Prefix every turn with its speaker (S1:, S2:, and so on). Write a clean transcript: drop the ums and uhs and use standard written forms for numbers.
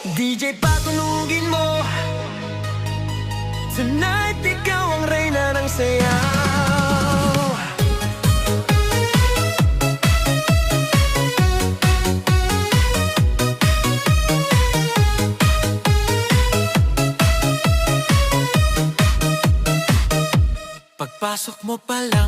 S1: DJ patunugin mo, tonight ikaw ang reyna ng sayaw. Pagpasok mo pa lang